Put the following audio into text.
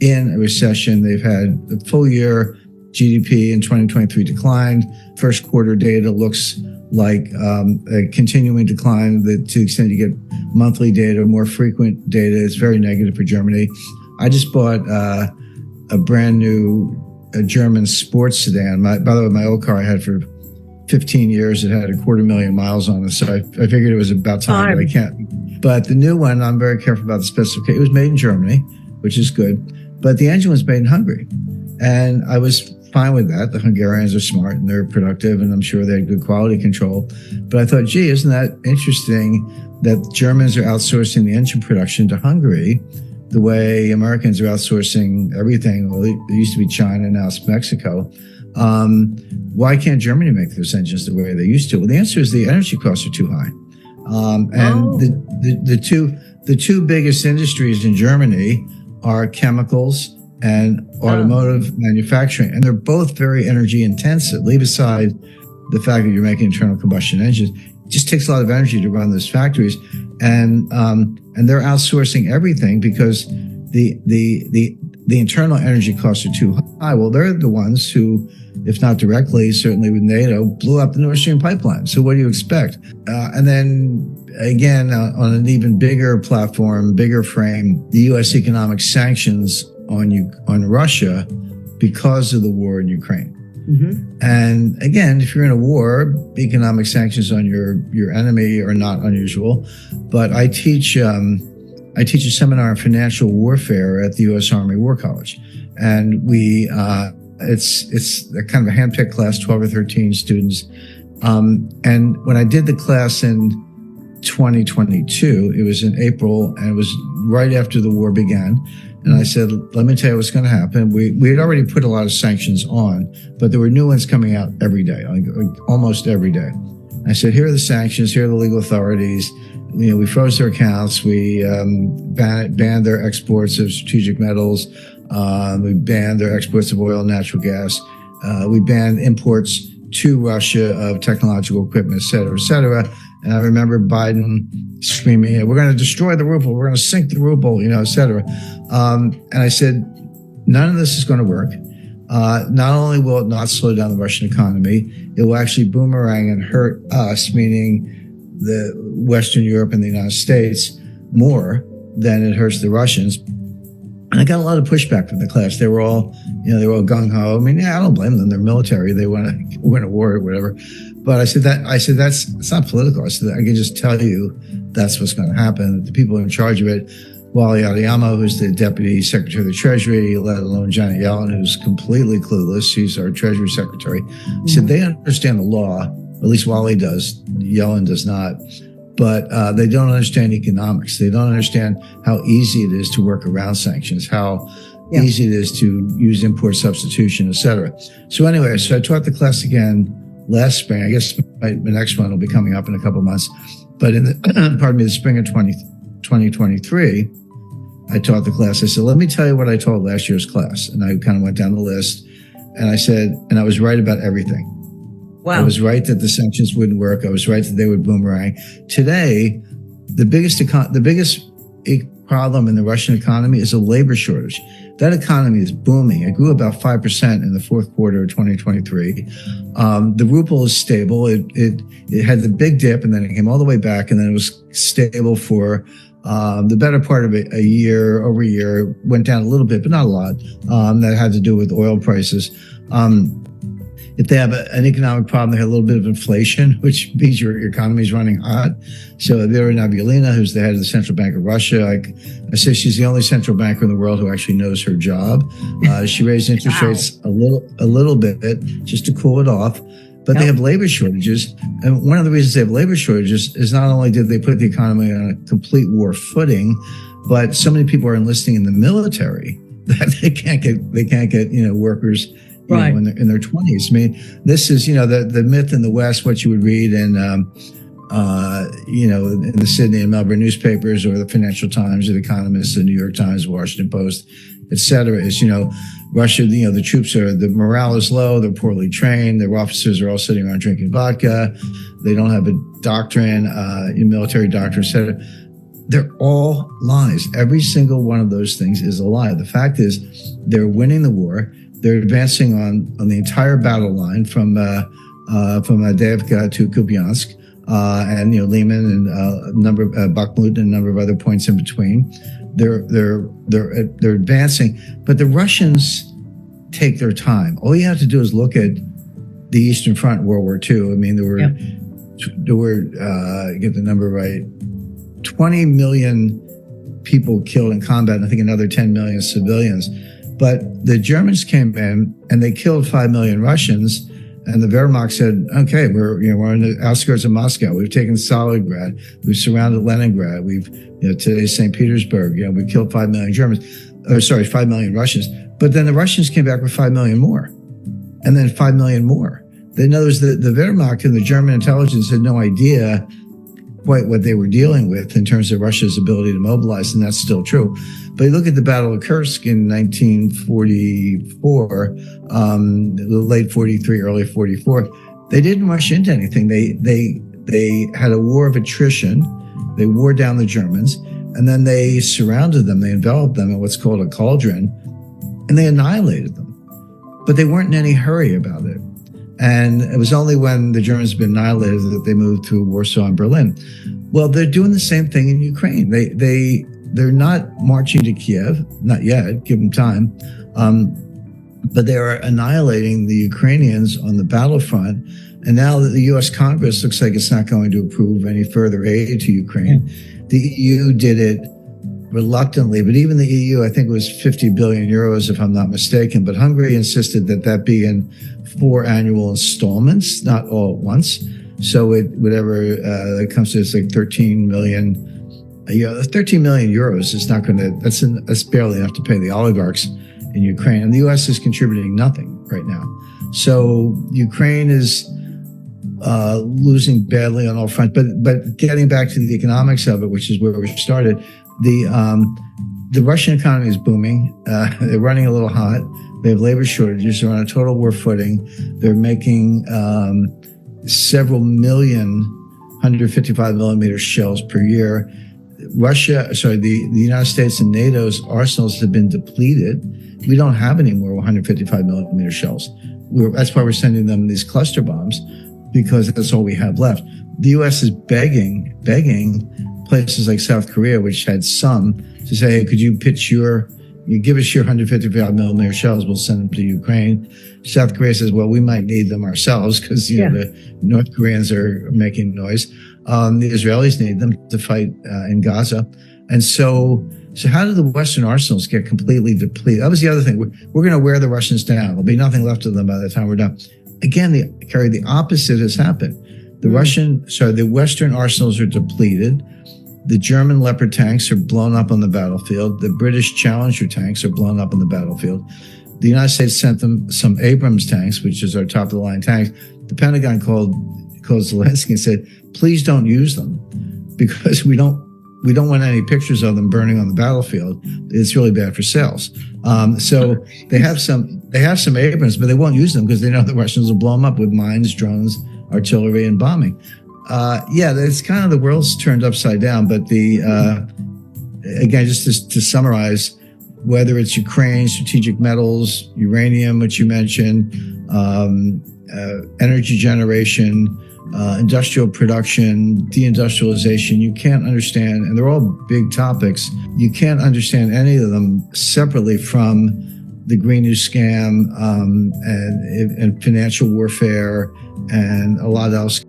in a recession. They've had the full year GDP in 2023 declined. First quarter data looks like a continuing decline. To the extent you get monthly data, more frequent data, it's very negative for Germany. I just bought a brand new German sports sedan. By the way, my old car I had for 15 years. It had 250,000 miles on it, so I figured it was about time. But I can't. But the new one, I'm very careful about the specification. It was made in Germany, which is good, but the engine was made in Hungary, and I was fine with that. The Hungarians are smart and they're productive, and I'm sure they had good quality control. But I thought, gee, isn't that interesting that Germans are outsourcing the engine production to Hungary the way Americans are outsourcing everything? Well, it used to be China, now it's Mexico. Why can't Germany make those engines the way they used to? Well, the answer is the energy costs are too high. The two biggest industries in Germany are chemicals and automotive manufacturing, and they're both very energy intensive. Leave aside the fact that you're making internal combustion engines, it just takes a lot of energy to run those factories, and they're outsourcing everything because the internal energy costs are too high. Well, they're the ones who, if not directly, certainly with NATO, blew up the Nord Stream pipeline. So what do you expect? And then again, on an even bigger platform, bigger frame, the U.S. economic sanctions on Russia because of the war in Ukraine. Mm-hmm. And again, if you're in a war, economic sanctions on your enemy are not unusual. But I teach a seminar on financial warfare at the U.S. Army War College, and it's a kind of a handpicked class, 12 or 13 students. And when I did the class in 2022, it was in April, and it was right after the war began. And I said, let me tell you what's going to happen. We had already put a lot of sanctions on, but there were new ones coming out every day, like almost every day. I said, here are the sanctions, here are the legal authorities. We froze their accounts. We banned their exports of strategic metals. We banned their exports of oil and natural gas. We banned imports to Russia of technological equipment, et cetera, et cetera. And I remember Biden screaming, we're going to destroy the ruble. We're going to sink the ruble, et cetera. And I said, none of this is going to work. Not only will it not slow down the Russian economy, it will actually boomerang and hurt us, meaning the Western Europe and the United States, more than it hurts the Russians. And I got a lot of pushback from the class. They were all, they were all gung-ho. I mean, I don't blame them. They're military. They want to win a war or whatever. But I said it's not political. I said, I can just tell you that's what's going to happen. The people in charge of it, Wally Adeyemo, who's the Deputy Secretary of the Treasury, let alone Janet Yellen, who's completely clueless. She's our Treasury Secretary. I said, they understand the law, at least Wally does. Yellen does not. But they don't understand economics. They don't understand how easy it is to work around sanctions, how easy it is to use import substitution, et cetera. So anyway, I taught the class again last spring. I guess my next one will be coming up in a couple of months. But in the spring of 2023, I taught the class. I said, let me tell you what I taught last year's class. And I kind of went down the list. And I said, and I was right about everything. Wow. I was right that the sanctions wouldn't work. I was right that they would boomerang. Today, the biggest problem in the Russian economy is a labor shortage. That economy is booming. It grew about 5% in the fourth quarter of 2023. The ruble is stable. It had the big dip, and then it came all the way back, and then it was stable for the better part of a year. Over a year, went down a little bit, but not a lot. That had to do with oil prices. If they have an economic problem, they have a little bit of inflation, which means your economy is running hot. So Vera Nabiullina, who's the head of the Central Bank of Russia, I say she's the only central banker in the world who actually knows her job. She raised interest rates a little bit just to cool it off. But they have labor shortages. And one of the reasons they have labor shortages is not only did they put the economy on a complete war footing, but so many people are enlisting in the military that they can't get workers in their 20s. I mean, this is, the myth in the West, what you would read in, in the Sydney and Melbourne newspapers, or the Financial Times, or the Economist, the New York Times, Washington Post, et cetera, is, Russia, the troops the morale is low, they're poorly trained, their officers are all sitting around drinking vodka, they don't have a doctrine, military doctrine, et cetera. They're all lies. Every single one of those things is a lie. The fact is, they're winning the war. They're advancing on the entire battle line from Avdiivka to Kupiansk, and Liman and a number of Bakhmut and a number of other points in between. They're advancing, but the Russians take their time. All you have to do is look at the Eastern Front, World War II. I mean, there were get the number right, 20 million people killed in combat, and I think another 10 million civilians. But the Germans came in and they killed 5 million Russians, and the Wehrmacht said, "Okay, we're on the outskirts of Moscow. We've taken Stalingrad. We've surrounded Leningrad. We've today's St. Petersburg. We killed 5 million Germans, 5 million Russians." But then the Russians came back with 5 million more, and then 5 million more. In other words, the Wehrmacht and the German intelligence had no idea quite what they were dealing with in terms of Russia's ability to mobilize, and that's still true. But you look at the Battle of Kursk in 1944, late 43, early 44, they didn't rush into anything. They had a war of attrition. They wore down the Germans, and then they surrounded them. They enveloped them in what's called a cauldron, and they annihilated them. But they weren't in any hurry about it. And it was only when the Germans had been annihilated that they moved to Warsaw and Berlin. Well, they're doing the same thing in Ukraine. They're not marching to Kiev, not yet, give them time. But they are annihilating the Ukrainians on the battlefront. And now that the U.S. Congress looks like it's not going to approve any further aid to Ukraine, the EU did it reluctantly, but even the EU, I think it was 50 billion euros, if I'm not mistaken. But Hungary insisted that be in 4 annual installments, not all at once. So it comes to, it's like 13 million. 13 million euros is not going to, that's barely enough to pay the oligarchs in Ukraine. And the U.S. is contributing nothing right now. So Ukraine is losing badly on all fronts. But getting back to the economics of it, which is where we started, the Russian economy is booming. They're running a little hot. They have labor shortages. They're on a total war footing. They're making several million 155 millimeter shells per year. The United States and NATO's arsenals have been depleted. We don't have any more 155 millimeter shells. That's why we're sending them these cluster bombs, because that's all we have left. The U.S. is begging places like South Korea, which had some, to say, hey, could you give us your 155 millimeter shells, we'll send them to Ukraine. South Korea says, well, we might need them ourselves because the North Koreans are making noise. The Israelis need them to fight in Gaza. And so how did the Western arsenals get completely depleted? That was the other thing. We're going to wear the Russians down. There'll be nothing left of them by the time we're done. Again, the opposite has happened. The Western arsenals are depleted. The German Leopard tanks are blown up on the battlefield. The British Challenger tanks are blown up on the battlefield. The United States sent them some Abrams tanks, which is our top-of-the-line tanks. The Pentagon called Zelensky and said, please don't use them, because we don't want any pictures of them burning on the battlefield. It's really bad for sales. So they have some Abrams, but they won't use them because they know the Russians will blow them up with mines, drones, artillery, and bombing. It's kind of, the world's turned upside down. But again, just to summarize, whether it's Ukraine, strategic metals, uranium, which you mentioned, energy generation, industrial production, de-industrialization, you can't understand, and they're all big topics, you can't understand any of them separately from the Green New Scam and financial warfare and a lot else.